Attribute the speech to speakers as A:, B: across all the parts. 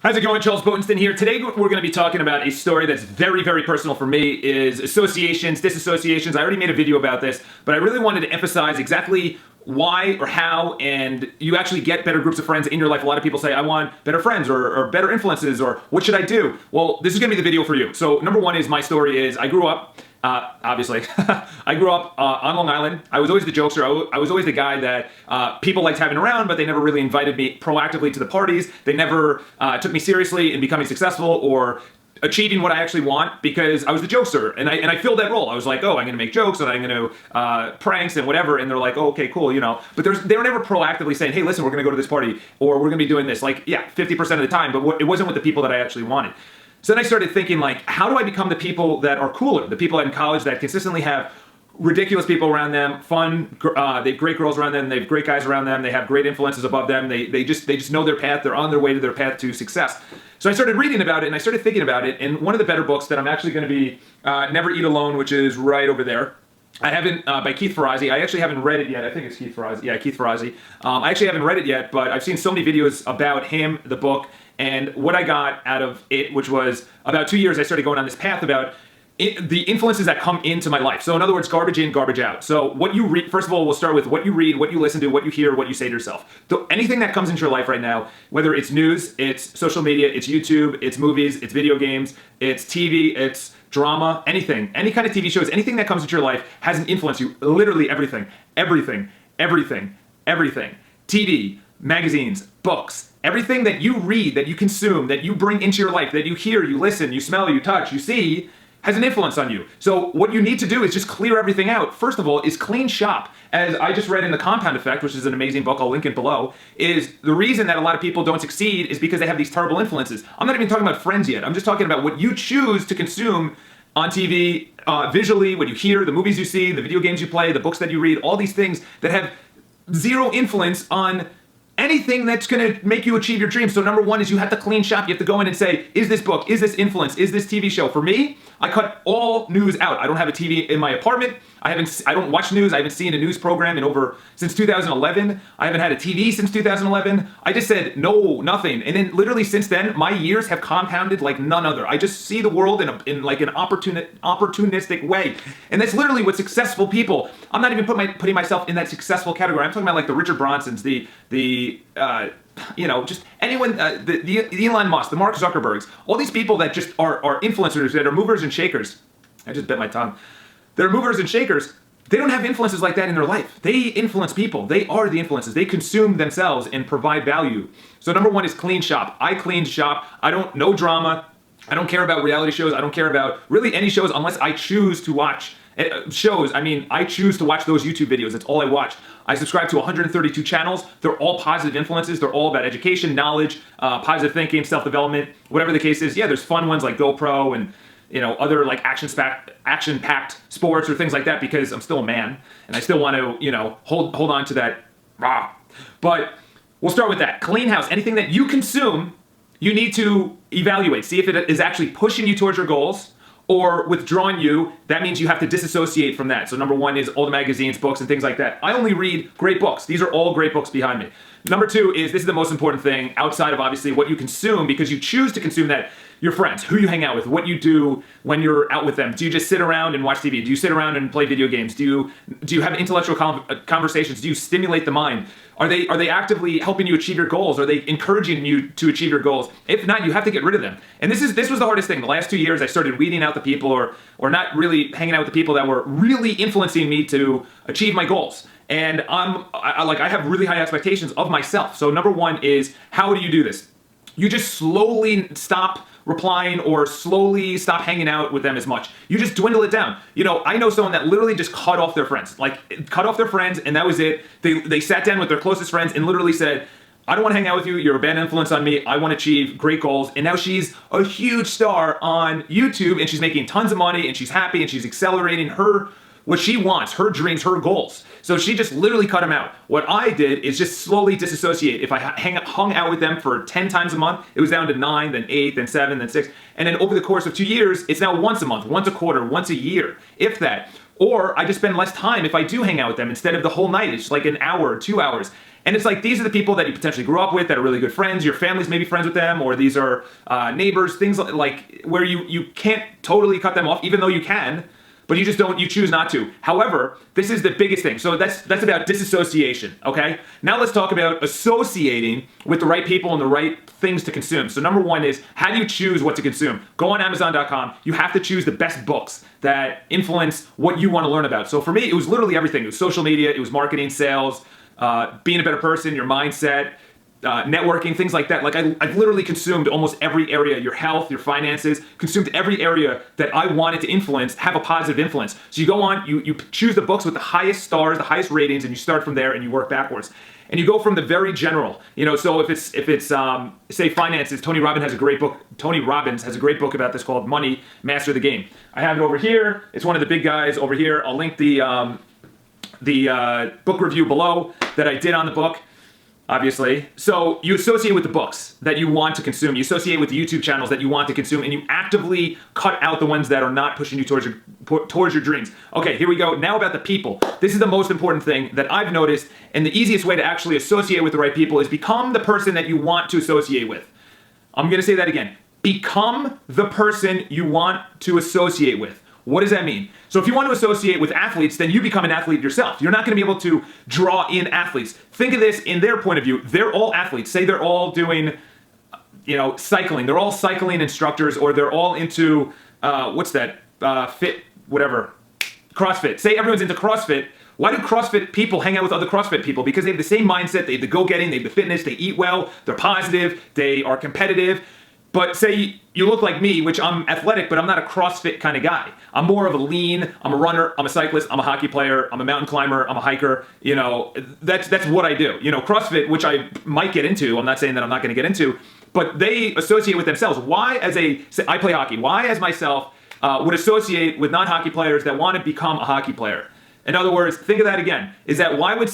A: How's it going? Charles Botenston here. Today we're going to be talking about a story that's very, very personal for me, is associations, disassociations. I already made a video about this, but I really wanted to emphasize exactly why or how and you actually get better groups of friends in your life. A lot of people say, I want better friends or better influences, or what should I do? Well, this is going to be the video for you. So number one is my story is I grew up, obviously, I grew up on Long Island. I was always the jokester. I was always the guy that people liked having around, but they never really invited me proactively to the parties. They never took me seriously in becoming successful or achieving what I actually want, because I was the jokester, and I filled that role. I was like, oh, I'm going to make jokes and I'm going to pranks and whatever, and they're like, oh, okay, cool, you know. But they were never proactively saying, hey, listen, we're going to go to this party, or we're going to be doing this. Like, yeah, 50% of the time, but it wasn't with the people that I actually wanted. So then I started thinking, like, how do I become the people that are cooler? The people in college that consistently have ridiculous people around them, fun, they have great girls around them, they have great guys around them, they have great influences above them, they just know their path, they're on their way to their path to success. So I started reading about it and I started thinking about it, and one of the better books that I'm actually going to be Never Eat Alone, which is right over there. I haven't, by Keith Ferrazzi. I actually haven't read it yet. I think it's Keith Ferrazzi. Yeah, Keith Ferrazzi. I actually haven't read it yet, but I've seen so many videos about him, the book, and what I got out of it, which was about 2 years, I started going on this path about the influences that come into my life. So in other words, garbage in, garbage out. So what you read, first of all, we'll start with what you read, what you listen to, what you hear, what you say to yourself. So anything that comes into your life right now, whether it's news, it's social media, it's YouTube, it's movies, it's video games, it's TV, it's drama, anything, any kind of TV shows, anything that comes into your life has an influence you. Literally everything, everything, everything, everything. TV, magazines, books, everything that you read, that you consume, that you bring into your life, that you hear, you listen, you smell, you touch, you see, has an influence on you. So what you need to do is just clear everything out. First of all, is clean shop. As I just read in The Compound Effect, which is an amazing book, I'll link it below, is the reason that a lot of people don't succeed is because they have these terrible influences. I'm not even talking about friends yet. I'm just talking about what you choose to consume on TV, visually, what you hear, the movies you see, the video games you play, the books that you read, all these things that have zero influence on anything that's going to make you achieve your dreams. So number one is you have to clean shop. You have to go in and say, is this book, is this influence, is this TV show? For me, I cut all news out. I don't have a TV in my apartment. I don't watch news. I haven't seen a news program since 2011. I haven't had a TV since 2011. I just said, no, nothing. And then literally since then, my years have compounded like none other. I just see the world in like an opportunistic way. And that's literally what successful people, I'm not even putting myself in that successful category. I'm talking about like the Richard Bransons, just anyone, the Elon Musk, the Mark Zuckerbergs, all these people that just are influencers, that are movers and shakers. I just bit my tongue. They're movers and shakers. They don't have influences like that in their life. They influence people. They are the influences. They consume themselves and provide value. So number one is clean shop. I cleaned shop. No drama. I don't care about reality shows. I don't care about really any shows unless I choose to watch shows. I mean, I choose to watch those YouTube videos. That's all I watch. I subscribe to 132 channels. They're all positive influences. They're all about education, knowledge, positive thinking, self-development, whatever the case is. Yeah, there's fun ones like GoPro and other like action-packed sports or things like that, because I'm still a man and I still want to, hold on to that. But we'll start with that. Clean house. Anything that you consume, you need to evaluate. See if it is actually pushing you towards your goals or withdrawing you. That means you have to disassociate from that. So number one is all the magazines, books, and things like that. I only read great books. These are all great books behind me. Number two is, this is the most important thing outside of obviously what you consume, because you choose to consume that. Your friends, who you hang out with, what you do when you're out with them. Do you just sit around and watch TV? Do you sit around and play video games? Do you have intellectual conversations? Do you stimulate the mind? Are they actively helping you achieve your goals? Are they encouraging you to achieve your goals? If not, you have to get rid of them. And this was the hardest thing. The last 2 years, I started weeding out the people or not really hanging out with the people that were really influencing me to achieve my goals. And I have really high expectations of myself. So number one is, how do you do this? You just slowly stop replying or slowly stop hanging out with them as much. You just dwindle it down. I know someone that literally just cut off their friends. And that was it. They sat down with their closest friends and literally said, I don't want to hang out with you. You're a bad influence on me. I want to achieve great goals. And now she's a huge star on YouTube, and she's making tons of money, and she's happy, and she's accelerating what she wants, her dreams, her goals. So she just literally cut them out. What I did is just slowly disassociate. If I hung out with them for 10 times a month, it was down to 9, then 8, then 7, then 6. And then over the course of 2 years, it's now once a month, once a quarter, once a year, if that. Or I just spend less time if I do hang out with them instead of the whole night. It's like an hour, 2 hours. And it's like, these are the people that you potentially grew up with that are really good friends. Your family's maybe friends with them, or these are neighbors, things like where you can't totally cut them off, even though you can, but you just don't, you choose not to. However, this is the biggest thing. So that's about disassociation, okay? Now let's talk about associating with the right people and the right things to consume. So number one is, how do you choose what to consume? Go on Amazon.com. You have to choose the best books that influence what you want to learn about. So for me, it was literally everything. It was social media, it was marketing, sales, being a better person, your mindset, networking, things like that. Like I've literally consumed almost every area, your health, your finances, consumed every area that I wanted to influence, have a positive influence. So you go on, you choose the books with the highest stars, the highest ratings, and you start from there and you work backwards. And you go from the very general, so if it's say finances, Tony Robbins has a great book. Tony Robbins has a great book about this called Money, Master the Game. I have it over here. It's one of the big guys over here. I'll link the book review below that I did on the book, obviously. So you associate with the books that you want to consume. You associate with the YouTube channels that you want to consume, and you actively cut out the ones that are not pushing you towards your dreams. Okay, here we go. Now about the people. This is the most important thing that I've noticed, and the easiest way to actually associate with the right people is become the person that you want to associate with. I'm going to say that again. Become the person you want to associate with. What does that mean? So if you want to associate with athletes, then you become an athlete yourself. You're not going to be able to draw in athletes. Think of this in their point of view. They're all athletes. Say they're all doing, cycling. They're all cycling instructors, or they're all into, fit, whatever, CrossFit. Say everyone's into CrossFit. Why do CrossFit people hang out with other CrossFit people? Because they have the same mindset. They have the go-getting. They have the fitness. They eat well. They're positive. They are competitive. But say you look like me, which I'm athletic, but I'm not a CrossFit kind of guy. I'm more of a lean, I'm a runner, I'm a cyclist, I'm a hockey player, I'm a mountain climber, I'm a hiker. That's what I do. CrossFit, which I might get into, I'm not saying that I'm not going to get into, but they associate with themselves. I play hockey. Why as myself would associate with non-hockey players that want to become a hockey player? In other words, think of that again, is that why do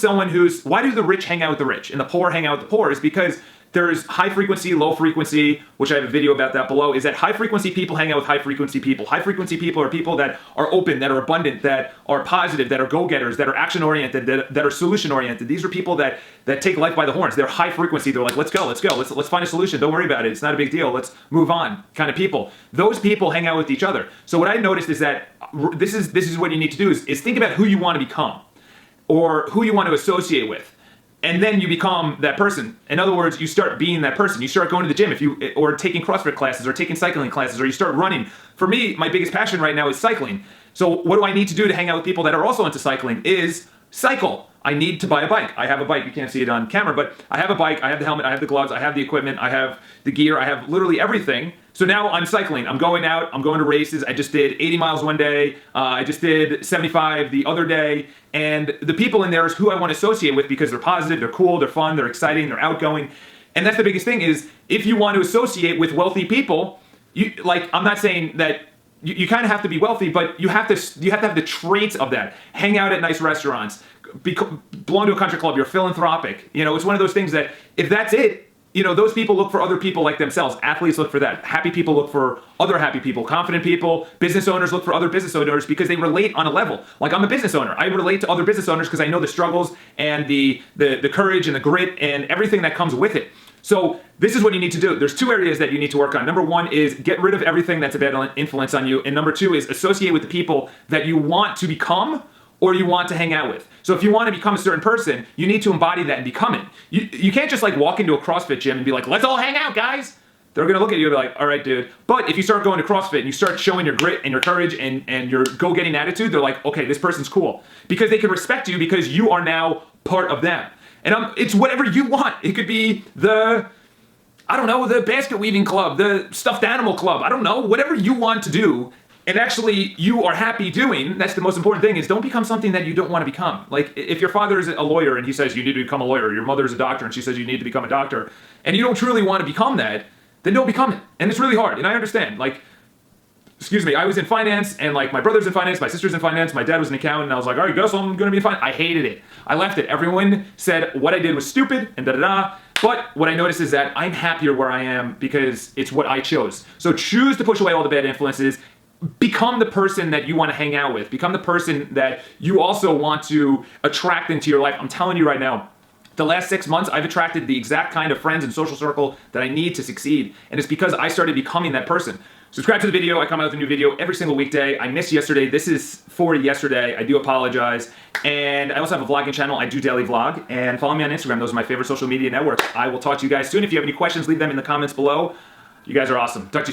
A: the rich hang out with the rich and the poor hang out with the poor? Is because there's high frequency, low frequency, which I have a video about that below, is that high frequency people hang out with high frequency people. High frequency people are people that are open, that are abundant, that are positive, that are go-getters, that are action-oriented, that are solution-oriented. These are people that take life by the horns. They're high frequency. They're like, let's go, let's find a solution. Don't worry about it. It's not a big deal. Let's move on kind of people. Those people hang out with each other. So what I noticed is that this is what you need to do is think about who you want to become or who you want to associate with. And then you become that person. In other words, you start being that person. You start going to the gym or taking CrossFit classes or taking cycling classes, or you start running. For me, my biggest passion right now is cycling. So what do I need to do to hang out with people that are also into cycling is cycle. I need to buy a bike. I have a bike. You can't see it on camera, but I have a bike. I have the helmet. I have the gloves. I have the equipment. I have the gear. I have literally everything. So now I'm cycling. I'm going out. I'm going to races. I just did 80 miles one day. I just did 75 the other day. And the people in there is who I want to associate with because they're positive, they're cool, they're fun, they're exciting, they're outgoing. And that's the biggest thing is if you want to associate with wealthy people, I'm not saying that you kind of have to be wealthy, but you have to have the traits of that. Hang out at nice restaurants, belong to a country club, you're philanthropic. It's one of those things that if that's it, those people look for other people like themselves. Athletes look for that. Happy people look for other happy people. Confident people, business owners look for other business owners because they relate on a level. Like I'm a business owner. I relate to other business owners because I know the struggles and the courage and the grit and everything that comes with it. So this is what you need to do. There's two areas that you need to work on. Number one is get rid of everything that's a bad influence on you. And number two is associate with the people that you want to become or you want to hang out with. So if you want to become a certain person, you need to embody that and become it. You can't just walk into a CrossFit gym and be like, let's all hang out, guys. They're going to look at you and be like, all right, dude. But if you start going to CrossFit and you start showing your grit and your courage and your go-getting attitude, they're like, okay, this person's cool. Because they can respect you because you are now part of them. And it's whatever you want. It could be the basket weaving club, the stuffed animal club. I don't know, whatever you want to do. And actually, you are happy doing, that's the most important thing, is don't become something that you don't want to become. Like, if your father is a lawyer and he says you need to become a lawyer, your mother is a doctor and she says you need to become a doctor, and you don't truly want to become that, then don't become it. And it's really hard, and I understand. I was in finance, and my brother's in finance, my sister's in finance, my dad was an accountant, and I was like, all right, guess I'm going to be in finance. I hated it. I left it. Everyone said what I did was stupid, and da-da-da. But what I noticed is that I'm happier where I am because it's what I chose. So choose to push away all the bad influences. Become the person that you want to hang out with. Become the person that you also want to attract into your life. I'm telling you right now, The last 6 months, I've attracted the exact kind of friends and social circle that I need to succeed. And it's because I started becoming that person. Subscribe to the video. I come out with a new video every single weekday. I missed yesterday. This is for yesterday. I do apologize. And I also have a vlogging channel. I do daily vlog. And follow me on Instagram. Those are my favorite social media networks. I will talk to you guys soon. If you have any questions, leave them in the comments below. You guys are awesome. Talk to you soon.